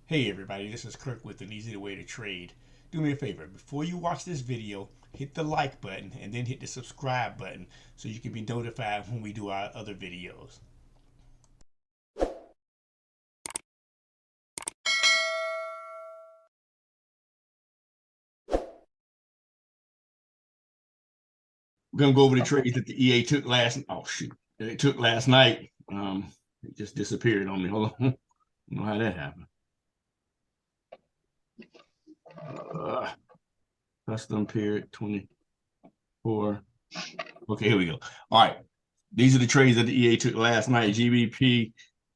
Hey everybody, this is Kirk with an easy way to trade. Do me a favor, before you watch this video, hit the like button and then hit the subscribe button so you can be notified when we do our other videos. We're gonna go over the trades that the EA took last. Oh shoot, that it took last night. It just disappeared on me. Hold on, I don't know how that happened. Uh, Custom period 24. Okay, here we go. All right, these are the trades that the EA took last night. GBP,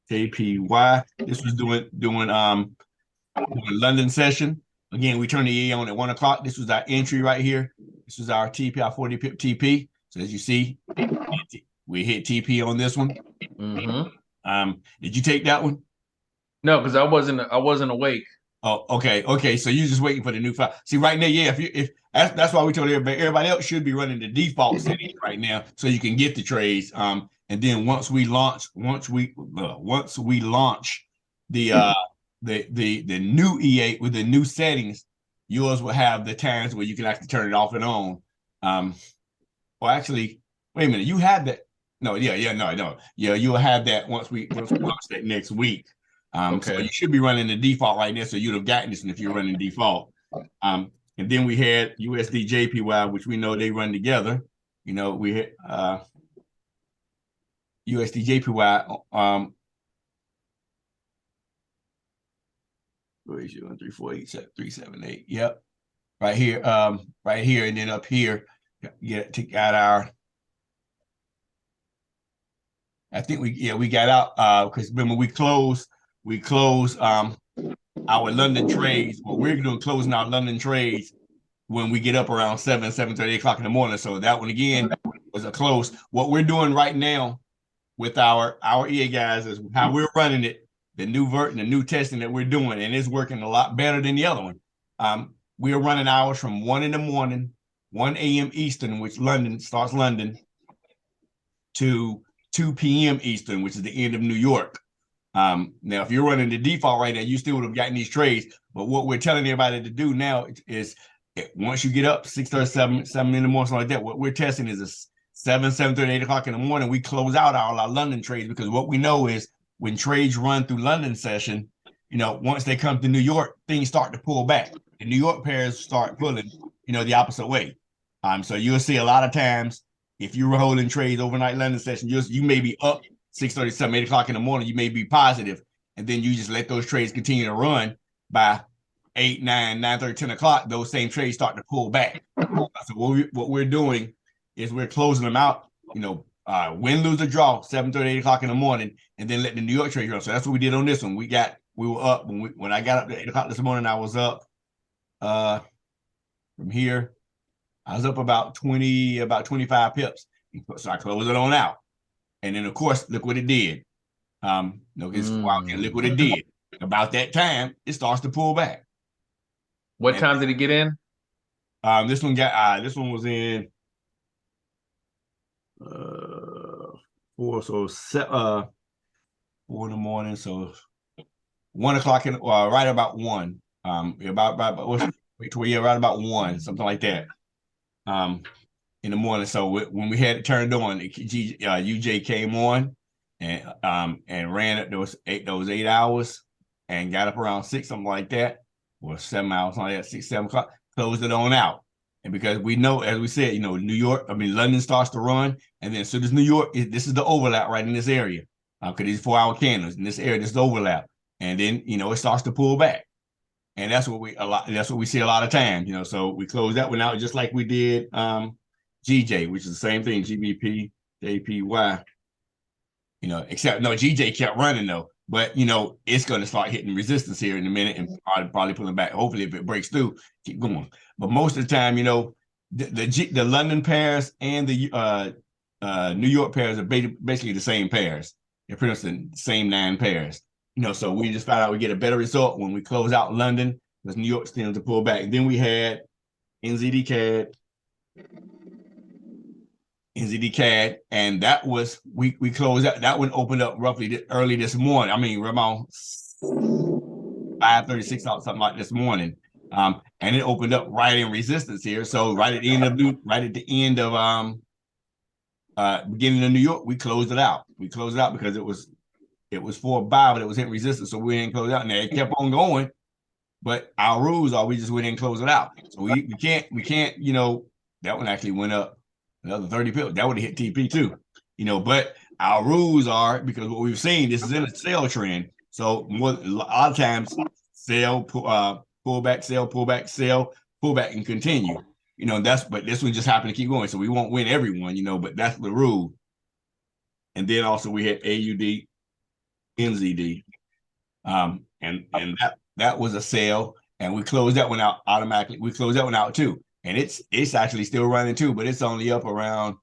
JPY. This was doing London session. Again, we turned the EA on at 1 o'clock. This was our entry right here. This was our TP, our 40 pip TP. So as you see, we hit TP on this one. Did you take that one? No, because I wasn't awake. Oh, okay. So you're just waiting for the new file. See, right now, yeah. If that's why we told everybody else should be running the default settings right now, so you can get the trades. And then once we launch the the new EA with the new settings, yours will have the times where you can actually turn it off and on. Well, actually, wait a minute. You had that? No, no. Yeah, you'll have that once we launch that next week. So you should be running the default right now. So you'd have gotten this if you're running default. And then we had USD JPY, which we know they run together. You know, we had USD JPY. Where is you? 13487 Yep, right here. Right here, and then up here, got our. I think we got out because remember we closed our London trades. Well, we're doing closing our London trades when we get up around 7:30, 8 o'clock in the morning. So that one again was a close. What we're doing right now with our EA guys is how we're running it, the new testing that we're doing, and it's working a lot better than the other one. We are running hours from 1 in the morning, 1 a.m. Eastern, which London starts London, to 2 p.m. Eastern, which is the end of New York. Now, if you're running the default right now, you still would have gotten these trades. But what we're telling everybody to do now is once you get up 6:37, 7 in the morning, something like that, what we're testing is a 7:30, 8 o'clock in the morning. We close out all our London trades because what we know is when trades run through London session, once they come to New York, things start to pull back. The New York pairs start pulling, the opposite way. So you'll see a lot of times if you were holding trades overnight London session, you may be up 6:37, 8 o'clock in the morning, you may be positive, and then you just let those trades continue to run by 8, 9, 9:30, 10 o'clock. Those same trades start to pull back. So what we're doing is we're closing them out, win, lose, or draw, 7:30, 8 o'clock in the morning, and then let the New York trades run. So that's what we did on this one. We were up when I got up at 8 o'clock this morning. I was up from here. I was up about 25 pips. So I closed it on out. And then, of course, look what it did. Look what it did. About that time, it starts to pull back. What time did it get in? This one was in 4 in the morning, so 1 o'clock right about 1. Right about 1, something like that. In the morning. So when we had it turned on, UJ came on and ran those 8 hours and got up around 6, something like that, or 7 hours, something like that, 6, 7 o'clock, closed it on out. And because we know, as we said, London starts to run, and then so does New York. This is the overlap right in this area, because these 4-hour candles in this area, this is the overlap, and then it starts to pull back, and that's what we see a lot of times. So we close that one out just like we did GJ, which is the same thing, GBP, JPY. Except no, GJ kept running though. But it's going to start hitting resistance here in a minute and probably pulling back. Hopefully, if it breaks through, keep going. But most of the time, the London pairs and the New York pairs are basically the same pairs. They're pretty much the same 9 pairs. So we just found out we get a better result when we close out London because New York tends to pull back. And then we had NZD CAD, and that was we closed out. That one opened up roughly early this morning. I mean, around 536 out something like this morning. And it opened up right in resistance here. So right at the end of beginning of New York, we closed it out. We closed it out because it was for a buy, but it was in resistance, so we didn't close it out. And it kept on going, but our rules are we just went in and close it out. So we can't, that one actually went up another 30 pips. That would have hit TP too, but our rules are, because what we've seen, this is in a sell trend. So a lot of times sell, pull back, sell, pull back, sell, pull back, and continue. But this one just happened to keep going. So we won't win everyone, but that's the rule. And then also we had AUD, NZD. And that was a sale, and we closed that one out automatically. We closed that one out too. And it's actually still running too, but it's only up around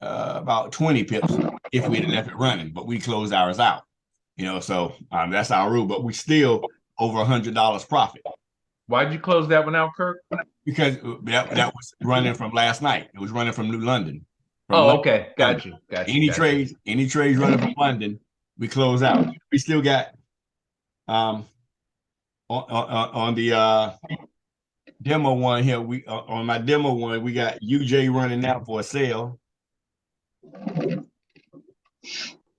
about 20 pips if we had left it running, but we closed ours out. So that's our rule, but we still over $100 profit. Why'd you close that one out, Kirk? Because that was running from last night. It was running from New London. Okay. Got you. Any trades running from London, we close out. We still got on the demo one here. On my demo one, we got UJ running out for a sale.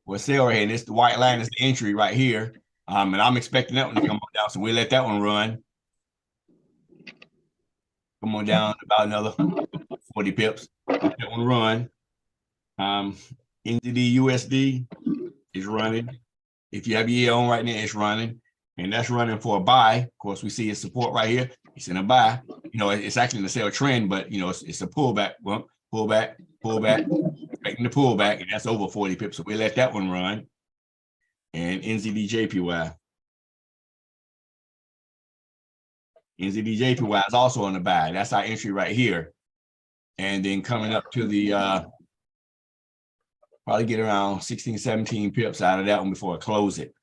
And it's the white line is the entry right here. And I'm expecting that one to come on down, so we let that one run. Come on down about another 40 pips. Let that one run. NZD USD is running. If you have your on right now, it's running, and that's running for a buy. Of course, we see its support right here. It's in a buy. It's actually in the sell trend, but it's a pullback. Well, pullback, expecting the pullback, and that's over 40 pips. So we let that one run. And NZD JPY. NZD JPY is also on the buy. That's our entry right here. And then coming up to the probably get around 16, 17 pips out of that one before I close it.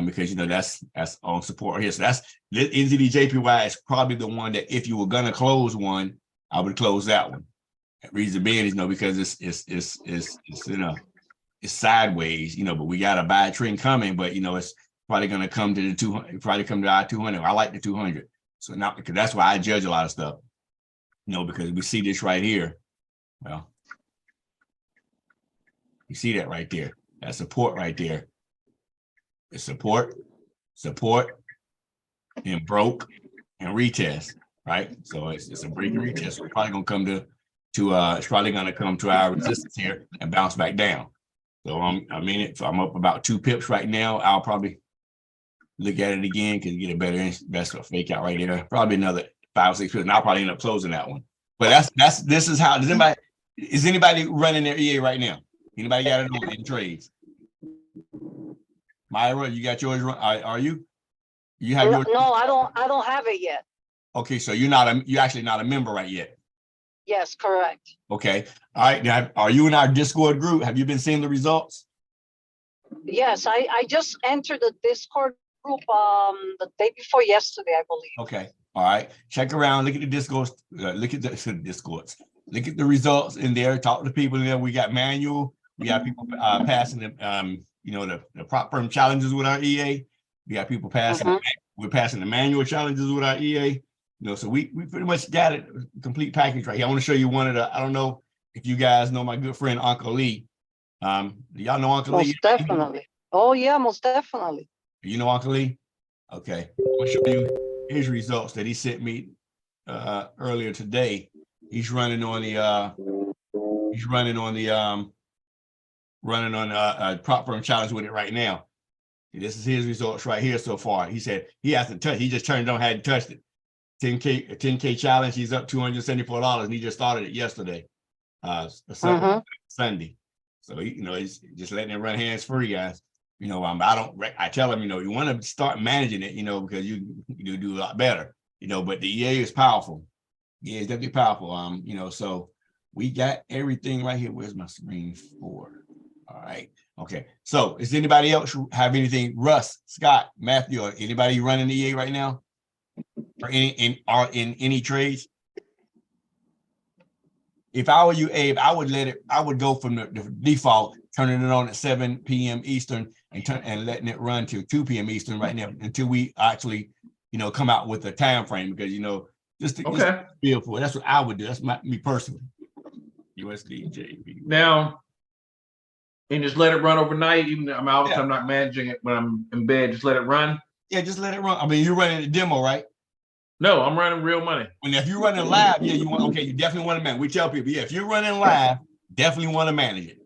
Because that's on support here. So that's NZD JPY is probably the one that if you were gonna close one, I would close that one. Reason being is because it's sideways, but we got a buy trend coming, but it's probably gonna come to the 200, probably come to our 200. I like the 200. So now, because that's why I judge a lot of stuff, because we see this right here. Well, you see that right there. That support right there. It's support, and broke, and retest, right? So it's a break and retest. We're probably gonna come to it's probably gonna come to our resistance here and bounce back down. So I'm up about 2 pips right now. I'll probably look at it again because you get a better fake out right there. Probably another 5 or 6 pips, and I'll probably end up closing that one. But this is how is anybody running their EA right now? Anybody got it on in trades? Myra, you got yours? Are you? You have yours? No, I don't have it yet. Okay, so you're actually not a member right yet. Yes, correct. Okay. All right. Now, are you in our Discord group? Have you been seeing the results? Yes, I just entered the Discord group the day before yesterday, I believe. Okay. All right. Check around. Look at the Discords. Look at the Discords. Look at the results in there. Talk to people in there. We got manual. We got people passing the prop firm challenges with our EA. We got people passing. We're passing the manual challenges with our EA. So we pretty much got it, complete package right here. I want to show you one of the. I don't know if you guys know my good friend Uncle Lee. Do y'all know Uncle Lee? Most definitely. Oh yeah, most definitely. You know Uncle Lee? Okay. I'm gonna show you his results that he sent me earlier today. He's running on the prop firm challenge with it right now. This is his results right here so far. He said he hasn't touched. He just turned it on, hadn't touched it. 10K challenge. He's up $274, and he just started it yesterday, Sunday. So he's just letting it run hands free, guys. I tell him, you want to start managing it, because you do a lot better, but the EA is powerful. Yeah, it's definitely powerful. So we got everything right here. Where's my screen for? All right. Okay. So is anybody else have anything? Russ, Scott, Matthew, or anybody running the EA right now? Or in any trades? If I were you, Abe, I would go from the default turning it on at 7 p.m. Eastern and letting it run till 2 p.m. Eastern right now until we actually, come out with a time frame because, just to feel for it. That's what I would do. That's me personally. USDJP. Now, and just let it run overnight. Even I'm out, I'm not managing it when I'm in bed. Just let it run. Yeah, just let it run. I mean, you're running a demo, right? No, I'm running real money. And if you're running live, you definitely want to manage. We tell people, if you're running live, definitely want to manage it.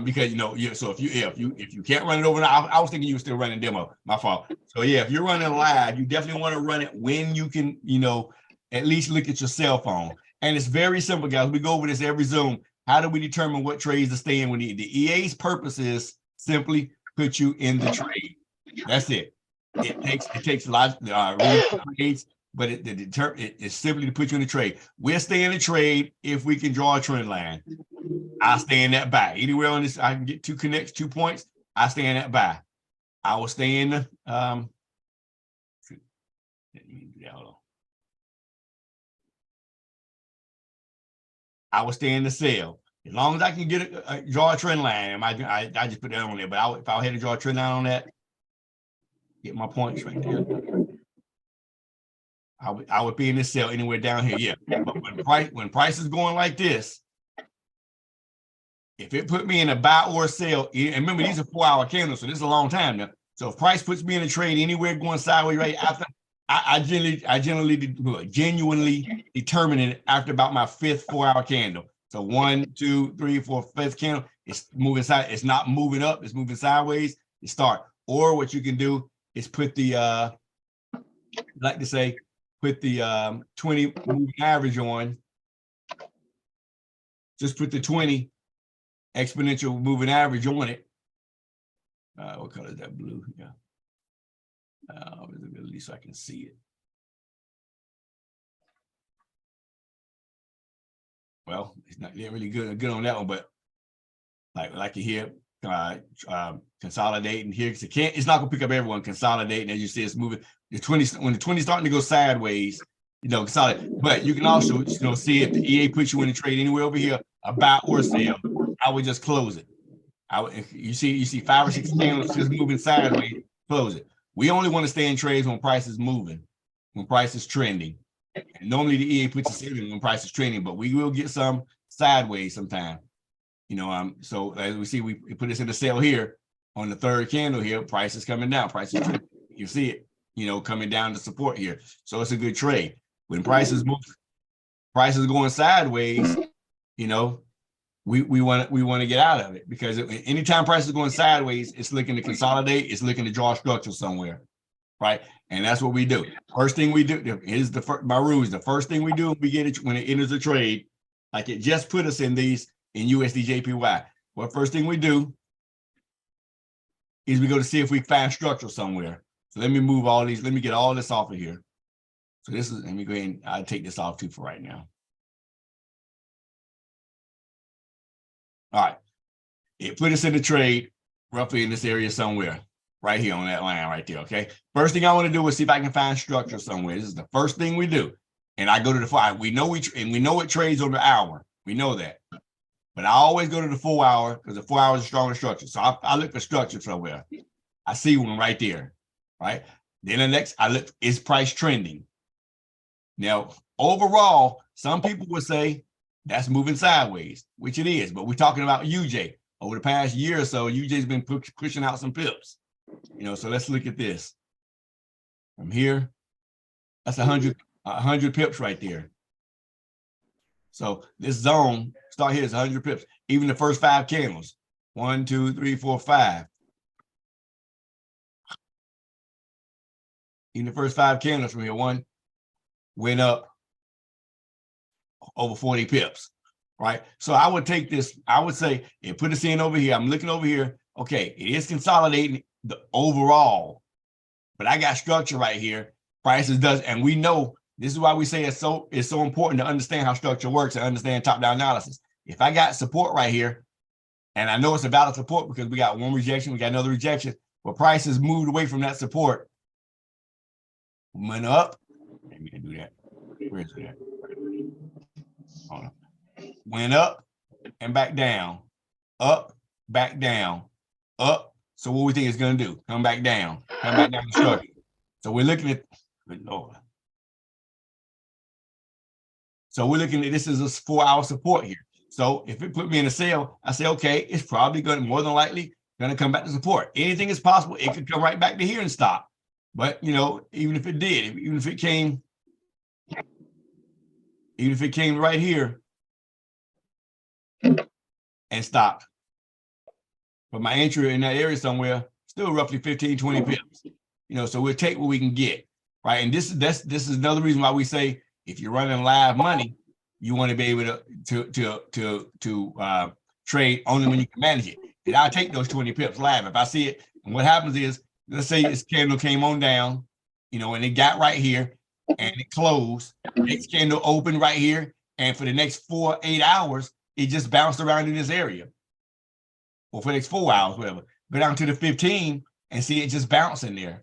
Because so if you can't run it overnight, I was thinking you were still running demo. My fault. So yeah, if you're running live, you definitely want to run it when you can, at least look at your cell phone. And it's very simple, guys. We go over this every Zoom. How do we determine what trades to stay in? When the EA's purpose is simply put you in the trade. That's it. It takes a lot of trades, but it's simply to put you in the trade. We'll stay in the trade if we can draw a trend line. I stay in that buy. Anywhere on this, I can get 2 connects, 2 points. I stay in that buy. I will stay in the I will stay in the sell. As long as I can get draw a trend line, I just put that on there. But if I had to draw a trend line on that, get my points right there. I would be in the sell anywhere down here. Yeah. But when price is going like this, if it put me in a buy or a sell, and remember these are 4-hour candles, so this is a long time now. So if price puts me in a trade anywhere going sideways right after, I genuinely determine it after about my 5th 4-hour candle. So 1, 2, 3, 4, 5th candle, it's moving side. It's not moving up. It's moving sideways. You start. Or what you can do is put the put the 20 moving average on. Just put the 20 exponential moving average on it. What color is that? Blue? Yeah. At least I can see it. Well, it's not really good on that one, but like you hear consolidating here because it's not gonna pick up everyone consolidating. As you see, it's moving. When the 20 starting to go sideways, consolidate. But you can also see if the EA puts you in a trade anywhere over here, a buy or sell. I would just close it. You see 5 or 6 candles just moving sideways, close it. We only want to stay in trades when price is moving, when price is trending. And normally the EA puts us in when price is trending, but we will get some sideways sometime. So as we see, we put this in the sell here on the 3rd candle here. Price is coming down. Price is trending. You see it, coming down to support here. So it's a good trade. When prices move, prices going sideways, we want to get out of it because anytime price is going sideways, it's looking to consolidate. It's looking to draw structure somewhere, right? And that's what we do. First thing we do is my rules. The first thing we do we get it when it enters a trade, like it just put us in these in USDJPY. Well, first thing we do is we go to see if we find structure somewhere. So let me move all these. Let me get all this off of here. So this is. Let me go ahead and I'll take this off too for right now. All right, it put us in the trade roughly in this area somewhere, right here on that line right there, okay? First thing I want to do is see if I can find structure somewhere. This is the first thing we do. And I go to the 5. We know it trades on the hour. We know that. But I always go to the 4-hour because the 4 hours is stronger structure. So I look for structure somewhere. I see one right there, right? Then the next, I look, is price trending? Now, overall, some people would say, that's moving sideways, which it is. But we're talking about UJ. Over the past year or so, UJ's been pushing out some pips. So let's look at this. From here, that's 100 pips right there. So this zone, start here is 100 pips. Even the first 5 candles. 1, 2, 3, 4, 5. Even the first 5 candles from here, one went up over 40 pips, right? So I would take this, I would say, and put this in over here. I'm looking over here. Okay, it is consolidating the overall, but I got structure right here. Prices does, and we know this is why we say it's so important to understand how structure works and understand top-down analysis. If I got support right here, and I know it's a valid support because we got one rejection, we got another rejection, but prices moved away from that support, went up. Maybe we can do that. Where is it at? Hold on. Went up and back down, up back down, up. So what we think it's going to do? Come back down the structure. So we're looking at, good Lord. So we're looking at, this is a 4-hour support here. So if it put me in a sale, I say, okay, it's probably going to, more than likely, going to come back to support. Anything is possible. It could come right back to here and stop. But, you know, even if it did, even if it came right here and stopped, but my entry in that area somewhere, still roughly 15, 20 pips. You know, so we'll take what we can get, right? And this is another reason why we say, if you're running live money, you want to be able to trade only when you can manage it. And I'll take those 20 pips live if I see it. And what happens is, let's say this candle came on down, you know, and it got right here and it closed. Next candle opened right here, and for the next 8 hours, it just bounced around in this area. Or for the next 4 hours, whatever. Go down to the 15 and see it just bouncing there.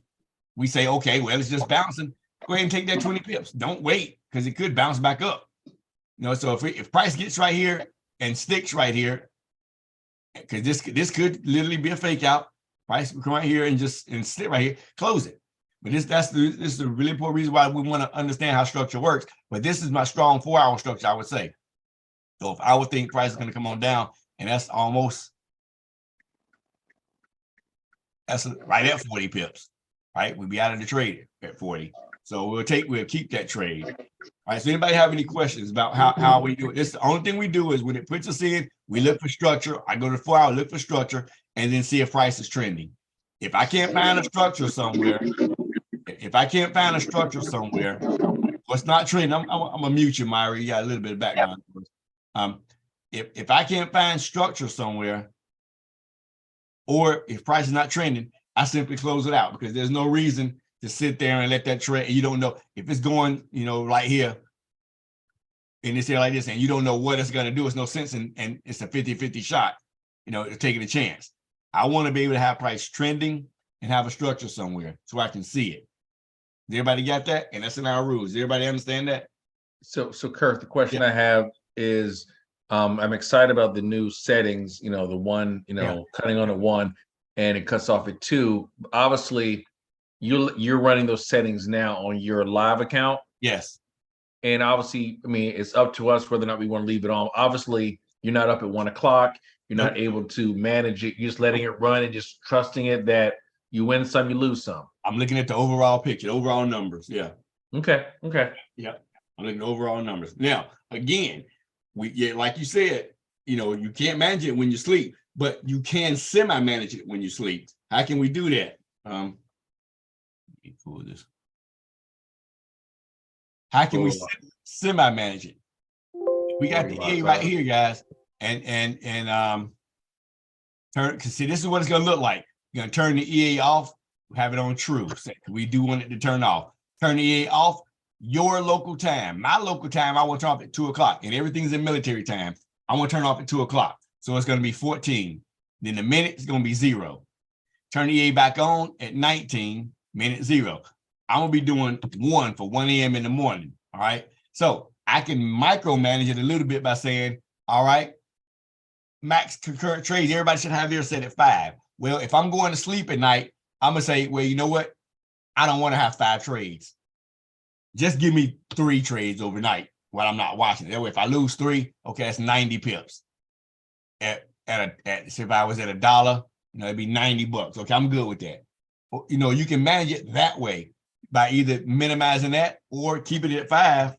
We say, okay, well, it's just bouncing. Go ahead and take that 20 pips. Don't wait, because it could bounce back up. You know, so if price gets right here and sticks right here, because this could literally be a fake out. Price will come right here and sit right here, close it. But this is a really important reason why we want to understand how structure works. But this is my strong 4-hour structure, I would say. So if I would think price is going to come on down, and that's right at 40 pips, right? We'll be out of the trade at 40. So we'll keep that trade. All right. So anybody have any questions about how we do it? This, the only thing we do is when it puts us in, we look for structure. I go to 4 hour, look for structure, and then see if price is trending. If I can't find a structure somewhere, what's not trending, I'm gonna mute you, Myra. You got a little bit of background. If I can't find structure somewhere, or if price is not trending, I simply close it out, because there's no reason to sit there and let that trade. You don't know if it's going, you know, right here in this area like this, and you don't know what it's going to do. It's no sense, and it's a 50-50 shot, you know, taking a chance. I want to be able to have price trending and have a structure somewhere so I can see it. Does everybody got that? And that's in our rules. Does everybody understand that? So Kirk, the question I have is, I'm excited about the new settings, you know, the one, you know, cutting on at 1 and it cuts off at 2. Obviously, you're running those settings now on your live account. Yes. And obviously, I mean, it's up to us whether or not we want to leave it on. Obviously, you're not up at 1 o'clock. You're not able to manage it. You're just letting it run and just trusting it that you win some, you lose some. I'm looking at the overall picture, overall numbers. Yeah. Okay. Yeah. I'm looking at overall numbers. Now, again, like you said, you know, you can't manage it when you sleep, but you can semi-manage it when you sleep. How can we do that? Let me pull this. How can we semi-manage it? We got the EA right here, guys, and turn. Cause see, this is what it's gonna look like. You're gonna turn the EA off, have it on true. We do want it to turn off. Turn the EA off. Your local time, my local time, I want to turn off at 2 o'clock, and everything's in military time. I want to turn off at 2 o'clock. So it's going to be 14. Then the minute is going to be 0. Turn the EA back on at 19, minute 0. I'm going to be doing 1 for 1 a.m. in the morning. All right. So I can micromanage it a little bit by saying, all right, max concurrent trades, everybody should have theirs set at 5. Well, if I'm going to sleep at night, I'm going to say, well, you know what? I don't want to have 5 trades. Just give me 3 trades overnight while I'm not watching it. That way, if I lose 3, okay, that's 90 pips. So if I was at $1, you know, it'd be 90 bucks. Okay, I'm good with that. You know, you can manage it that way by either minimizing that or keeping it at 5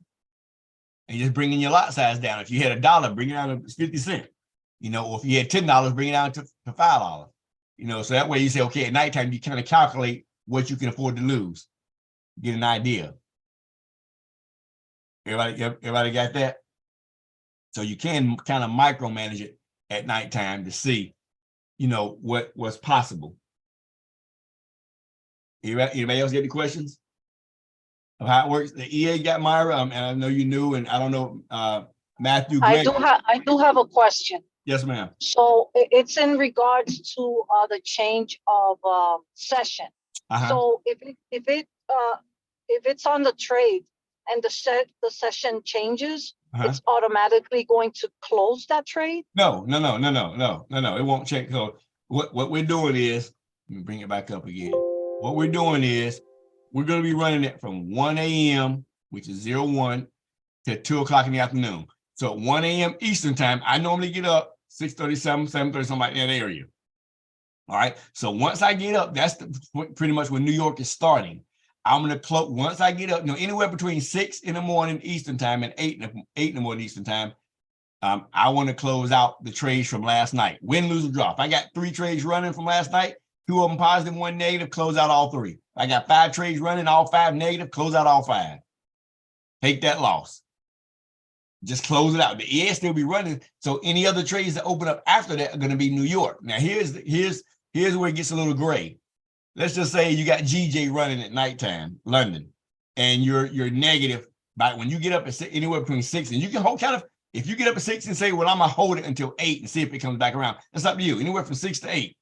and just bringing your lot size down. If you had $1, bring it down to 50 cents. You know, or if you had $10, bring it down to $5. You know, so that way you say, okay, at nighttime, you kind of calculate what you can afford to lose. Get an idea. Everybody got that? So you can kind of micromanage it at nighttime to see, you know, what's possible. Anybody else get any questions of how it works? The EA got Myra, and I know you knew, and I don't know, Matthew. Greg. I do have a question. Yes, ma'am. So it's in regards to the change of session. So if it's on the trade and the session changes, Uh-huh. it's automatically going to close that trade? No. It won't check. So what we're doing is, let me bring it back up again. What we're doing is we're going to be running it from 1 a.m., which is 01, to 2 o'clock in the afternoon. So at 1 a.m. Eastern time, I normally get up 6:37, 7:30, something like that area. All right. So once I get up, that's pretty much when New York is starting. I'm going to close once I get up, anywhere between 6 in the morning Eastern time and 8 in the morning Eastern time. I want to close out the trades from last night. Win, lose, or draw. If I got 3 trades running from last night, 2 of them positive, 1 negative, close out all 3. I got 5 trades running, all 5 negative, close out all 5. Take that loss. Just close it out. The EA still be running. So any other trades that open up after that are going to be New York. Now here's where it gets a little gray. Let's just say you got GJ running at nighttime, London, and you're negative by when you get up at anywhere between 6, and you can hold kind of, if you get up at 6 and say, well, I'm gonna hold it until 8 and see if it comes back around. That's up to you. Anywhere from 6 to 8,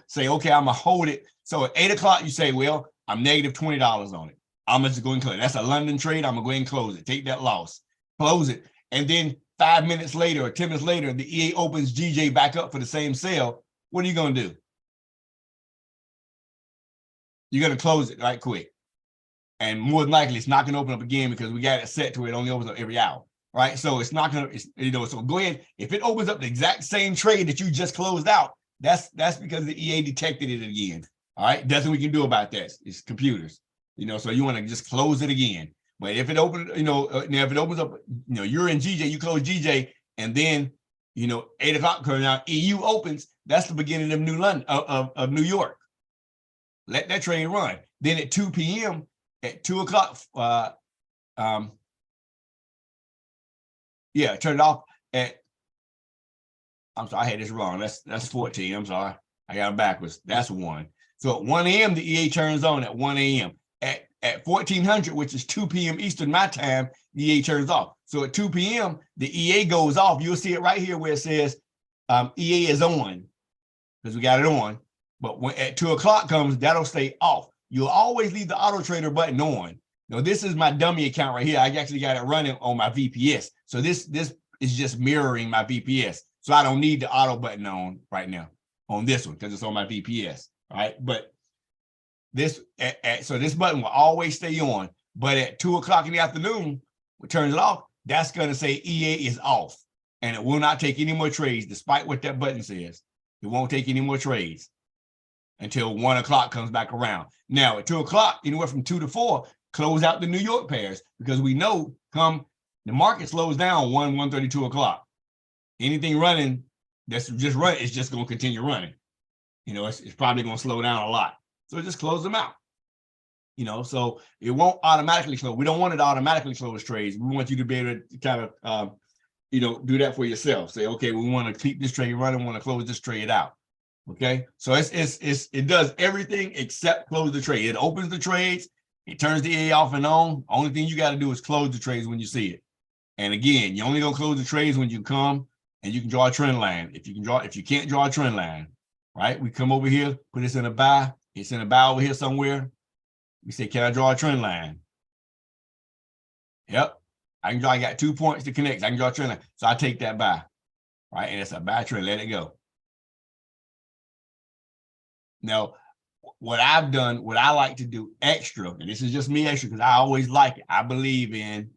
say, okay, I'm gonna hold it. So at 8 o'clock, you say, well, I'm negative $20 on it. I'm just going to close it. That's a London trade. I'm gonna go ahead and close it. Take that loss, close it, and then 5 minutes later or 10 minutes later, the EA opens GJ back up for the same sale. What are you gonna do? You're going to close it right quick. And more than likely, it's not going to open up again because we got it set to it only opens up every hour, right? So it's not going to, so go ahead. If it opens up the exact same trade that you just closed out, that's because the EA detected it again. All right. Nothing we can do about that. It's computers, so you want to just close it again. But if it opens, now if it opens up, you're in GJ, you close GJ, and then, 8 o'clock comes out, EU opens, that's the beginning of of New York. Let that trade run. Then at 2 p.m., at 2 o'clock, turn it off I'm sorry, I had this wrong. That's 14. I'm sorry. I got it backwards. That's 1. So at 1 a.m., the EA turns on at 1 a.m. At 1400, which is 2 p.m. Eastern, my time, the EA turns off. So at 2 p.m., the EA goes off. You'll see it right here where it says EA is on, because we got it on. But when at 2 o'clock comes, that'll stay off. You'll always leave the auto trader button on. Now, this is my dummy account right here. I actually got it running on my VPS. So this is just mirroring my VPS. So I don't need the auto button on right now on this one because it's on my VPS. All right. But this, so this button will always stay on. But at 2 o'clock in the afternoon, we turn it off. That's going to say EA is off. And it will not take any more trades, despite what that button says. It won't take any more trades until 1 o'clock comes back around. Now at 2 o'clock, anywhere from 2 to 4, close out the New York pairs, because we know come the market slows down 1:30, 2 o'clock. Anything running that's just running, it's just going to continue running. It's probably going to slow down a lot. So just close them out. So it won't automatically close. We don't want it to automatically close trades. We want you to be able to kind of, do that for yourself. Say, okay, we want to keep this trade running. We want to close this trade out. Okay, so it does everything except close the trade. It opens the trades, it turns the EA off and on. Only thing you got to do is close the trades when you see it. And again, you only gonna close the trades when you come and you can draw a trend line. If you can't draw a trend line, right? We come over here, put this in a buy. It's in a buy over here somewhere. We say, can I draw a trend line? Yep, I got 2 points to connect. I can draw a trend line. So I take that buy, right? And it's a buy trend, let it go. Now, what I've done, what I like to do extra, and this is just me extra because I always like it. I believe in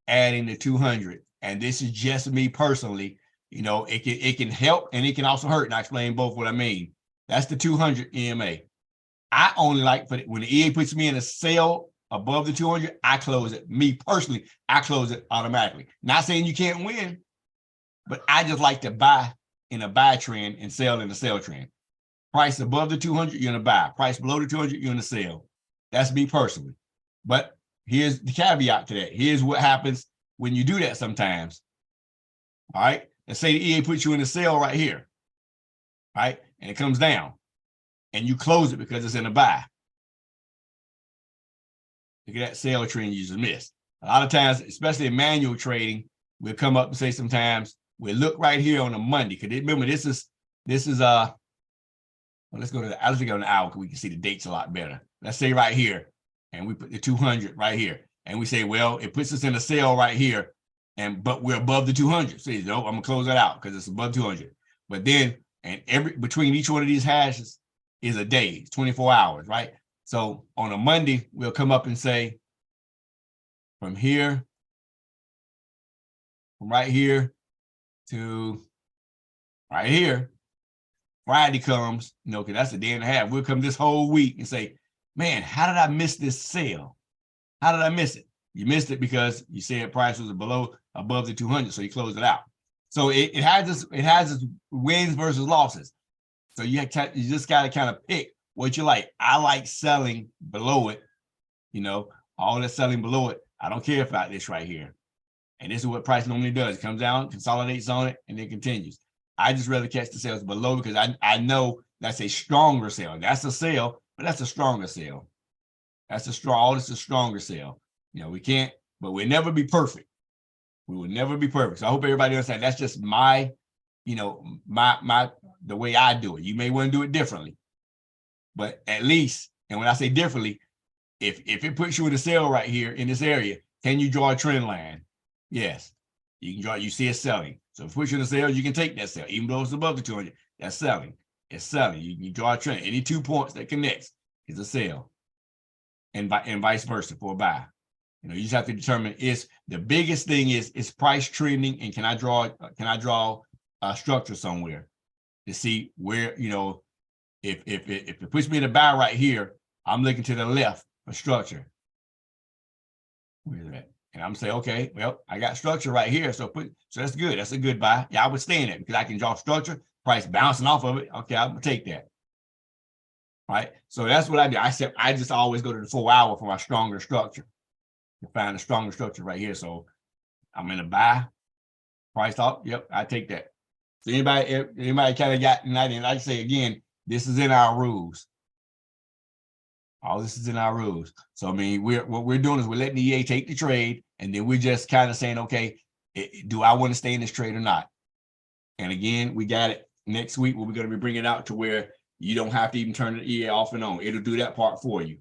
adding the 200, and this is just me personally. It can help and it can also hurt. And I explain both what I mean. That's the 200 EMA. I only like when the EA puts me in a sale above the 200, I close it. Me personally, I close it automatically. Not saying you can't win, but I just like to buy in a buy trend and sell in a sell trend. Price above the 200, you're in a buy. Price below the 200, you're in a sell. That's me personally. But here's the caveat to that. Here's what happens when you do that sometimes. All right. Let's say the EA puts you in a sell right here. Right. And it comes down and you close it because it's in a buy. Look at that sell trend you just missed. A lot of times, especially in manual trading, we'll come up and say sometimes we'll look right here on a Monday. Because remember, this is well, let's go to the hour because we can see the dates a lot better. Let's say right here, and we put the 200 right here. and we say, well, it puts us in a sale right here, but we're above the 200. So no, I'm gonna close that out because it's above 200. But then, and between each one of these hashes is a day, 24 hours, right? So on a Monday, we'll come up and say, from here, from right here to right here, Friday comes, because that's a day and a half. We'll come this whole week and say, man, how did I miss this sale? How did I miss it? You missed it because you said price was above the 200, so you closed it out. So it has its wins versus losses. So you just got to kind of pick what you like. I like selling below it, all that selling below it. I don't care about this right here. And this is what price normally does. It comes down, consolidates on it, and then continues. I just rather catch the sales below because I know that's a stronger sale. That's a sale, but that's a stronger sale. That's all this is a stronger sale. We can't, but we'll never be perfect. We will never be perfect. So I hope everybody understands that's just my, the way I do it. You may want to do it differently, but at least, and when I say differently, if it puts you in a sale right here in this area, can you draw a trend line? Yes, you can draw. You see it selling. So if it puts you in a sale, you can take that sale, even though it's above the 200. That's selling. It's selling. You draw a trend. Any 2 points that connects is a sale, and vice versa for a buy. You just have to determine the biggest thing is price trending, and can I draw a structure somewhere to see where if it puts me in a buy right here, I'm looking to the left for structure. Where is that? And I'm saying, okay, well, I got structure right here, so that's good. That's a good buy. Yeah, I would stay in it because I can draw structure, price bouncing off of it. Okay, I'm gonna take that. Right. So that's what I do. I just always go to the 4 hour for my stronger structure. To find a stronger structure right here. So I'm in a buy, price off. Yep, I take that. So anybody kind of got, and like I say again, this is in our rules. All this is in our rules. So I mean, what we're doing is we're letting the EA take the trade, and then we're just kind of saying, okay, do I want to stay in this trade or not? And again, we got it next week. We're going to be bringing it out to where you don't have to even turn the EA off and on. It'll do that part for you.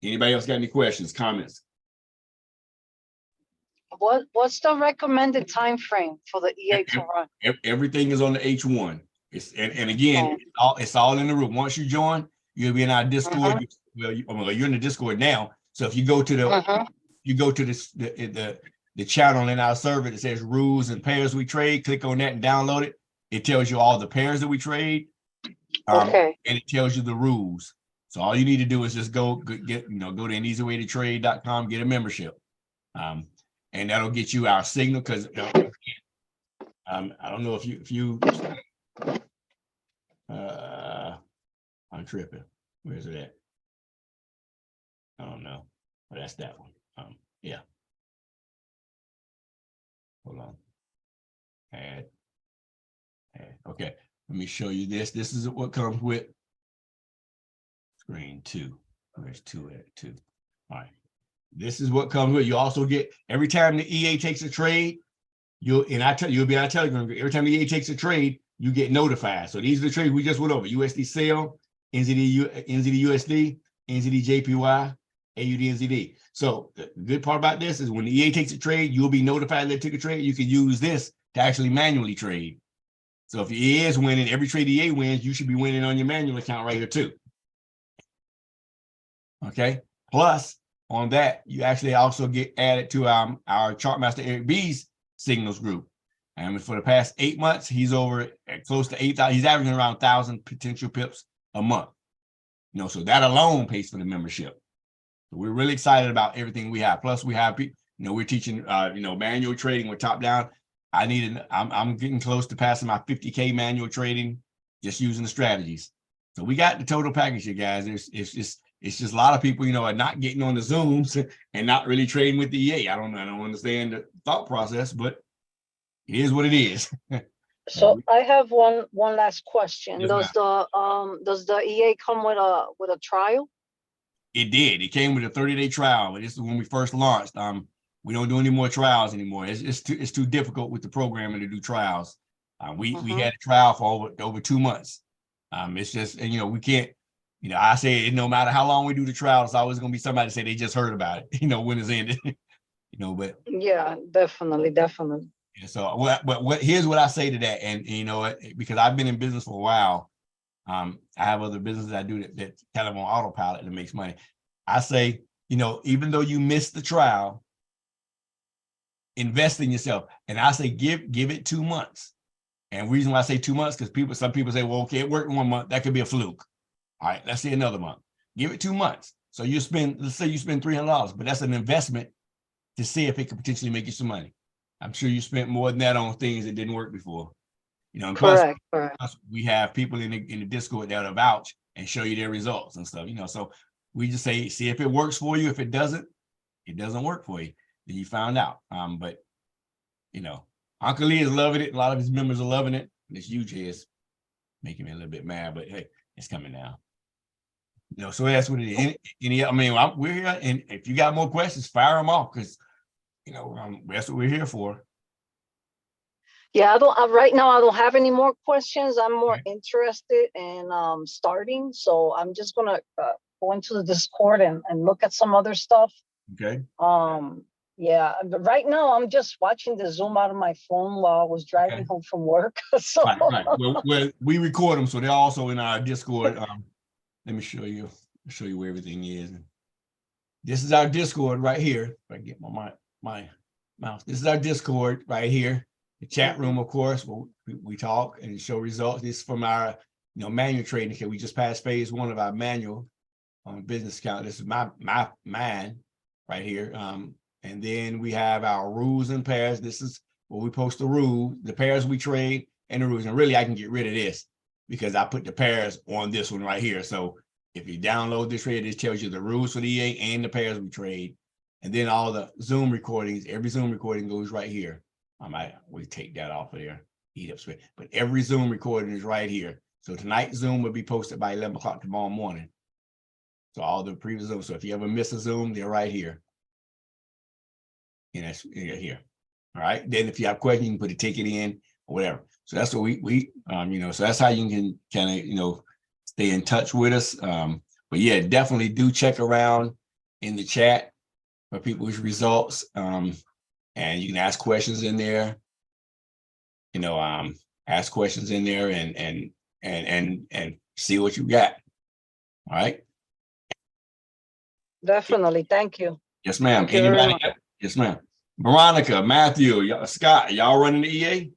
Anybody else got any questions, comments? What's the recommended time frame for the EA to run? Everything is on the H1. And again, it's all in the room. Once you join, you'll be in our Discord. You're in the Discord now. So if you go to the channel in our server that says rules and pairs we trade, click on that and download it. It tells you all the pairs that we trade. And it tells you the rules. So all you need to do is just go to aneasywaytotrade.com, get a membership. And that'll get you our signal because I don't know if you I'm tripping. Where's it at? I don't know. But that's that one. Yeah. Hold on. Add. Okay. Let me show you this. This is what comes with screen 2. Where's 2 at? 2. All right. This is what comes with. You also get every time the EA takes a trade, you'll be on our Telegram. Every time the EA takes a trade, you get notified. So these are the trades we just went over: USD sell, NZD USD, NZD JPY, AUD NZD. So the good part about this is when the EA takes a trade, you'll be notified that it took a trade. You can use this to actually manually trade. So if the EA is winning, every trade the EA wins, you should be winning on your manual account right here too. Okay. Plus, on that, you actually also get added to our Chartmaster Eric B's signals group. And for the past 8 months, he's over at close to 8,000. He's averaging around 1,000 potential pips a month. So that alone pays for the membership. So we're really excited about everything we have. Plus, we have, we're teaching, manual trading with top down. I'm getting close to passing my 50K manual trading, just using the strategies. So we got the total package here, guys. It's just a lot of people, are not getting on the Zooms and not really trading with the EA. I don't understand the thought process, but it is what it is. So I have one last question. Yes, does the EA come with a trial? It did. It came with a 30-day trial. This is when we first launched. We don't do any more trials anymore. It's too difficult with the programming to do trials. We had a trial for over 2 months. It's just, we can't. You know, I say no matter how long we do the trial, it's always going to be somebody say they just heard about it, you know, when it's ended, you know, but Yeah, definitely, definitely. yeah, so here's what I say to that. And you know what, because I've been in business for a while, I have other businesses I do that kind of on autopilot that makes money. I say, you know, even though you missed the trial, invest in yourself. And I say, give it 2 months. And the reason why I say 2 months, because some people say, well, okay, it worked 1 month. That could be a fluke. All right, let's see another month. Give it 2 months. So let's say you spend $300, but that's an investment to see if it could potentially make you some money. I'm sure you spent more than that on things that didn't work before. You know, and Correct. plus we have people in the Discord that'll vouch and show you their results and stuff, you know. So we just say, see if it works for you. If it doesn't work for you, then you found out. But you know, Uncle Lee is loving it. A lot of his members are loving it. This huge is making me a little bit mad, but hey, it's coming now. You know, so that's what it is. We're here, and if you got more questions, fire them off, because you know, that's what we're here for. Yeah, I don't right now. I don't have any more questions. I'm more interested in starting, so I'm just gonna go into the Discord and look at some other stuff. Okay. Yeah, but right now I'm just watching the Zoom out of my phone while I was driving home from work. So right. Well, we record them, so they're also in our Discord. Let me show you where everything is. This is our Discord right here. If I get my mouse, this is our Discord right here. The chat room, of course, where we talk and show results. This is from our, you know, manual trading. Okay, we just passed phase 1 of our manual business account. This is mine right here. And then we have our rules and pairs. This is where we post the rules, the pairs we trade, and the rules. And really, I can get rid of this because I put the pairs on this one right here. So if you download this trade, this tells you the rules for the EA and the pairs we trade. And then all the Zoom recordings, every Zoom recording goes right here. We take that off of there, but every Zoom recording is right here. So tonight's Zoom will be posted by 11 o'clock tomorrow morning. So all the previous Zooms. So if you ever miss a Zoom, they're right here. And that's here. All right. Then if you have questions, you can put a ticket in or whatever. So that's what we you know, so that's how you can kind of, you know, stay in touch with us. But yeah, definitely do check around in the chat for people's results. And you can ask questions in there, you know, ask questions in there and see what you got. All right. definitely, thank you. Yes, ma'am. Thank you very Anybody? much. Yes, ma'am. Veronica, Matthew, Scott, y'all running the EA?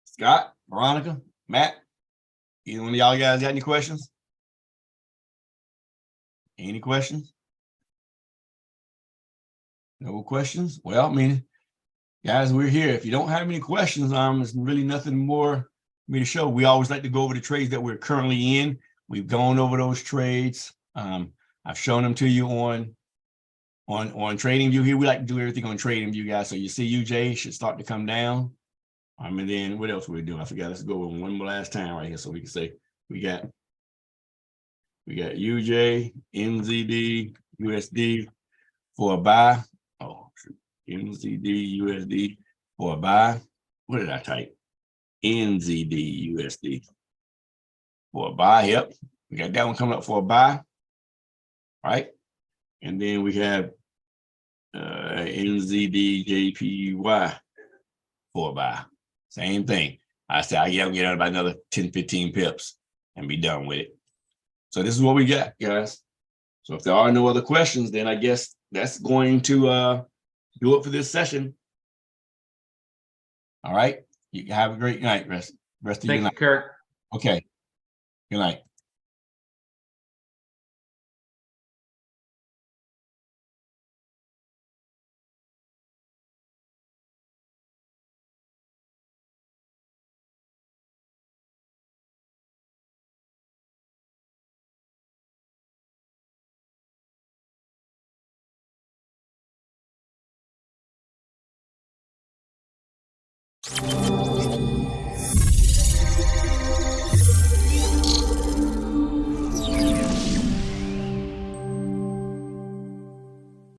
Scott, Veronica, Matt, either one of y'all guys got any questions? Any questions? No questions? Well, I mean, guys, we're here. If you don't have any questions, there's really nothing more for me to show. We always like to go over the trades that we're currently in. We've gone over those trades. I've shown them to you on TradingView. Here we like to do everything on TradingView, guys. So you see UJ should start to come down. And then what else we do? I forgot. Let's go one more last time right here so we can say we got UJ, NZD, USD for a buy. Oh, NZD, USD for a buy. What did I type? NZD, USD for a buy. Yep, we got that one coming up for a buy. Right, and then we have NZD, JPY for a buy. Same thing. I said, I'll get out about another 10, 15 pips and be done with it. So this is what we got, guys. So if there are no other questions, then I guess that's going to do it for this session. All right. You have a great night. Rest of your night. Thank you, Kirk. Okay. Good night.